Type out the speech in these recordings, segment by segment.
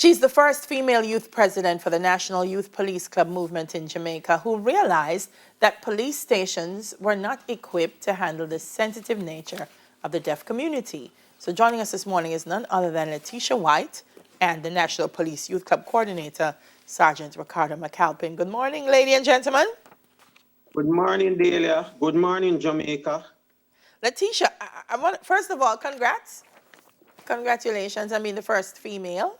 She's the first female youth president for the National Youth Police Club movement in Jamaica, who realized that police stations were not equipped to handle the sensitive nature of the deaf community. So joining us this morning is none other than Letesha Whyte and the National Police Youth Club coordinator, Sergeant Ricardo McAlpin. Good morning, ladies and gentlemen. Good morning, Delia. Good morning, Jamaica. Letesha, I want, first of all, congrats. Congratulations on being the first female.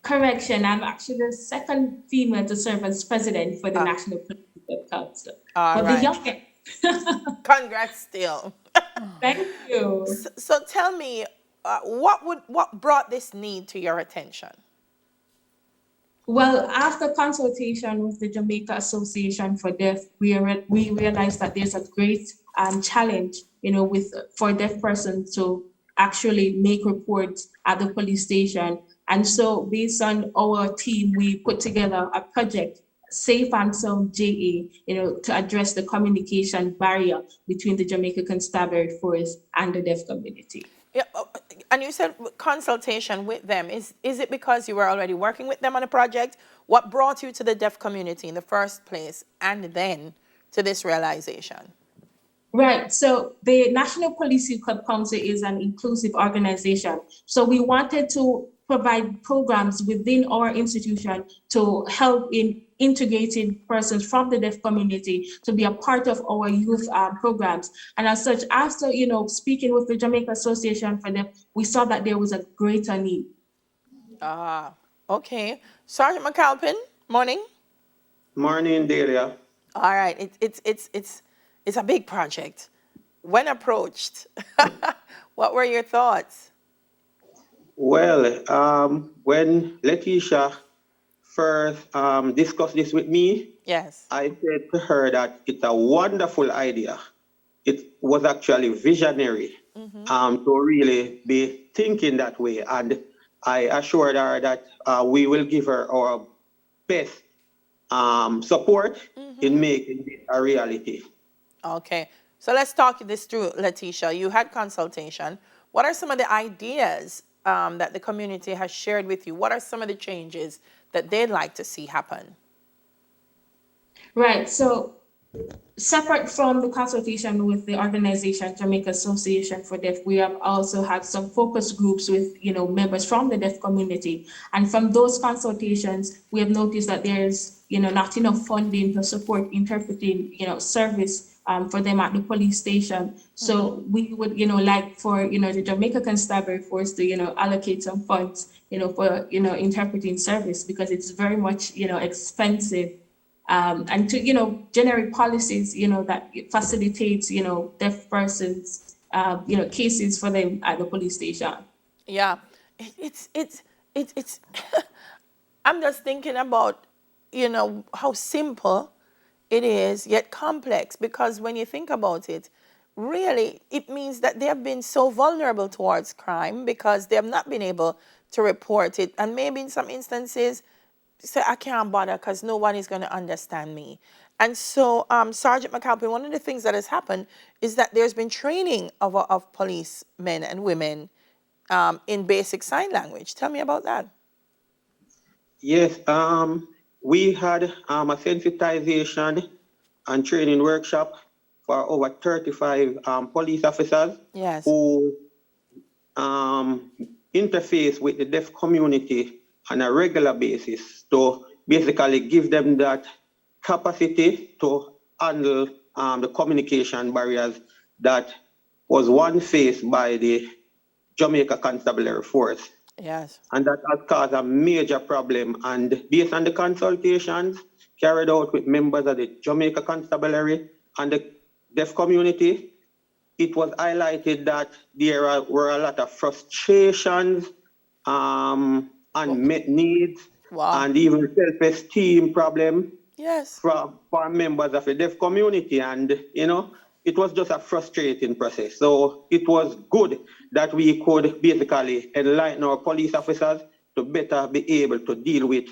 Correction, I'm actually the second female to serve as president for the National Police Council. But right. the youngest. Congrats still. Thank you. So tell me, what brought this need to your attention? Well, after consultation with the Jamaica Association for Deaf, we realized that there's a great challenge, for deaf persons to actually make reports at the police station. And so based on our team, we put together a project, Safe and Sound JA, to address the communication barrier between the Jamaica Constabulary Force and the deaf community. Yeah, and you said consultation with them. Is it because you were already working with them on a project? What brought you to the deaf community in the first place and then to this realization? Right. So the National Police Youth Club Council is an inclusive organization. So we wanted to provide programs within our institution to help in integrating persons from the deaf community to be a part of our youth programs. And as such, after, speaking with the Jamaica Association for Deaf, we saw that there was a greater need. Okay. Sergeant McAlpin, morning. Morning, Delia. All right. It's a big project. When approached, what were your thoughts? Well, when Letesha first discussed this with me, yes, I said to her that it's a wonderful idea. It was actually visionary to really be thinking that way. And I assured her that we will give her our best support in making this a reality. Okay. So let's talk this through, Letesha. You had consultation. What are some of the ideas that the community has shared with you? What are some of the changes that they'd like to see happen? Right. So separate from the consultation with the organization Jamaica Association for Deaf, we have also had some focus groups with members from the deaf community. And from those consultations, we have noticed that there's not enough funding to support interpreting service for them at the police station. So we would like for the Jamaica Constabulary Force to allocate some funds for interpreting service, because it's very much expensive. And to generate policies that facilitates deaf persons cases for them at the police station. Yeah, it's I'm just thinking about how simple it is yet complex, because when you think about it, really it means that they have been so vulnerable towards crime because they have not been able to report it, and maybe in some instances say, I can't bother because no one is going to understand me. And so, Sergeant McAlpin, one of the things that has happened is that there's been training of policemen and women in basic sign language. Tell me about that. Yes, we had a sensitization and training workshop for over 35 police officers who interface with the deaf community on a regular basis to basically give them that capacity to handle the communication barriers that was once faced by the Jamaica Constabulary Force. Yes. And that has caused a major problem. And based on the consultations carried out with members of the Jamaica Constabulary and the deaf community, it was highlighted that there were a lot of frustrations, unmet needs, and even self-esteem problem for members of the deaf community. And, it was just a frustrating process. So it was good that we could basically enlighten our police officers to better be able to deal with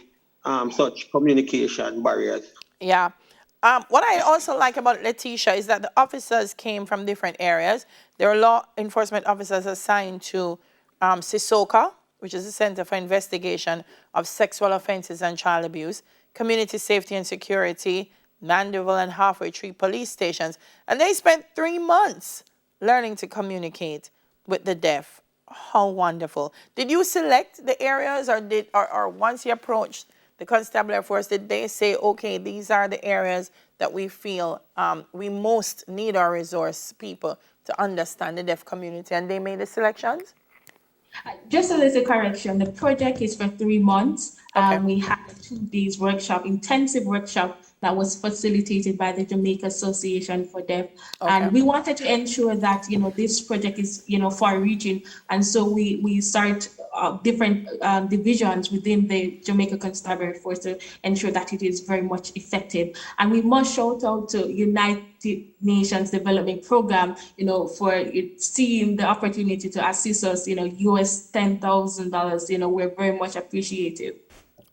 such communication barriers. Yeah. What I also like about Letesha is that the officers came from different areas. There are law enforcement officers assigned to Sissoko, which is the Center for Investigation of Sexual Offenses and Child Abuse, Community Safety and Security, Mandeville and Halfway Tree police stations. And they spent 3 months learning to communicate with the deaf. How wonderful. Did you select the areas, or once you approached the constabulary force, did they say, okay, these are the areas that we feel we most need our resource people to understand the deaf community, and they made the selections? Just a little correction. The project is for 3 months. Okay. We had 2 days workshop, intensive workshop that was facilitated by the Jamaica Association for Deaf. Okay. And we wanted to ensure that, this project is, far-reaching. And so we start different divisions within the Jamaica Constabulary Force to ensure that it is very much effective. And we must shout out to United Nations Development Program, for seeing the opportunity to assist us, US $10,000, we're very much appreciative.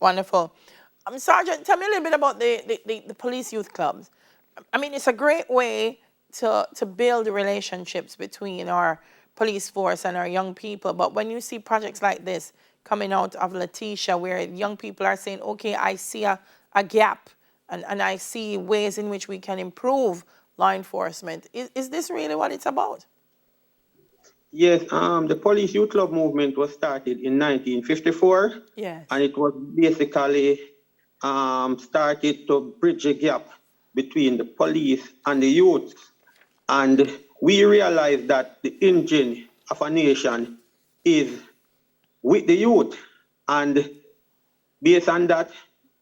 Wonderful. Sergeant, tell me a little bit about the police youth clubs. I mean, it's a great way to build relationships between our police force and our young people. But when you see projects like this coming out of Letesha, where young people are saying, okay, I see a gap and I see ways in which we can improve law enforcement, is this really what it's about? Yes, the police youth club movement was started in 1954. Yes. And it was basically started to bridge a gap between the police and the youth. And we realized that the engine of a nation is with the youth. And based on that,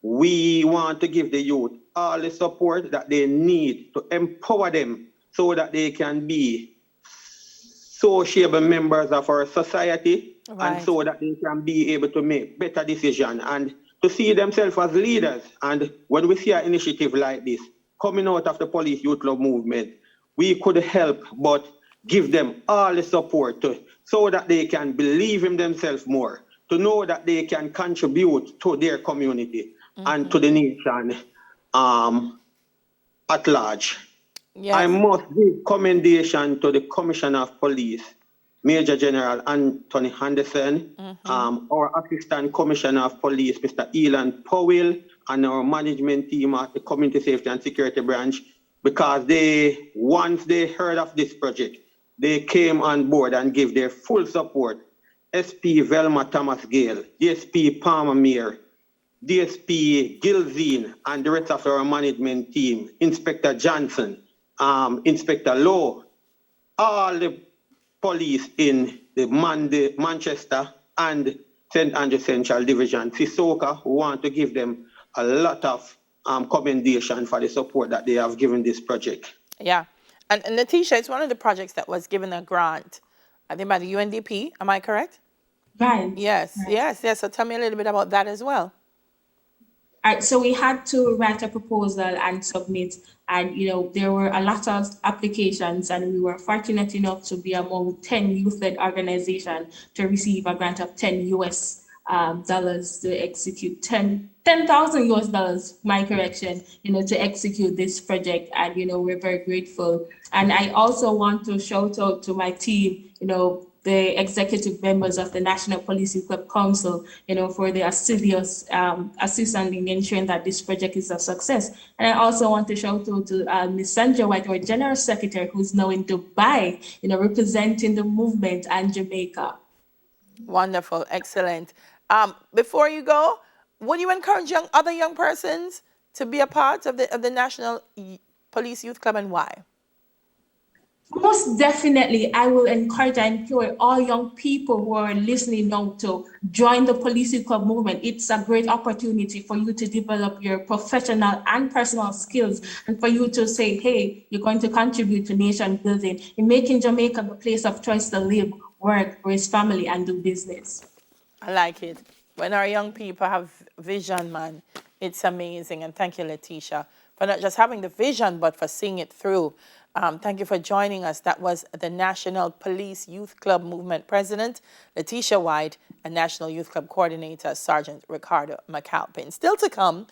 we want to give the youth all the support that they need to empower them so that they can be sociable members of our society, right, and so that they can be able to make better decisions and to see themselves as leaders. And when we see an initiative like this coming out of the police youth club movement, we could help but give them all the support so that they can believe in themselves more, to know that they can contribute to their community and to the nation at large. Yes. I must give commendation to the Commissioner of Police, Major General Anthony Henderson, our Assistant Commissioner of Police, Mr. Elan Powell, and our management team at the Community Safety and Security Branch, because once they heard of this project, they came on board and gave their full support. SP Velma Thomas Gale, DSP Palmer Meir, DSP Gilzine, and the rest of our management team, Inspector Johnson, Inspector Lowe, all the police in the Manchester and St. Andrew Central Division, Sisoka, who want to give them a lot of commendation for the support that they have given this project. Yeah, and Letesha, it's one of the projects that was given a grant, I think by the UNDP, am I correct? Right. Yes, right. Yes. So tell me a little bit about that as well. All right, so we had to write a proposal and submit, and there were a lot of applications, and we were fortunate enough to be among 10 youth-led organizations to receive a grant of $10 US to execute $10,000 US, my correction, to execute this project, and we're very grateful. And I also want to shout out to my team, the executive members of the National Police Youth Club Council, for their assiduous assistance in ensuring that this project is a success. And I also want to shout out to Ms. Sandra White, our General Secretary, who's now in Dubai, representing the movement and Jamaica. Wonderful, excellent. Before you go, would you encourage other young persons to be a part of the National Police Youth Club, and why? Most definitely, I will encourage and implore all young people who are listening now to join the Police Youth Club movement. It's a great opportunity for you to develop your professional and personal skills, and for you to say, hey, you're going to contribute to nation building in making Jamaica the place of choice to live, work, raise family, and do business. I like it. When our young people have vision, man, it's amazing. And thank you, Letesha, for not just having the vision, but for seeing it through. Thank you for joining us. That was the National Police Youth Club Movement President, Letesha Whyte, and National Youth Club Coordinator, Sergeant Ricardo McAlpin. Still to come,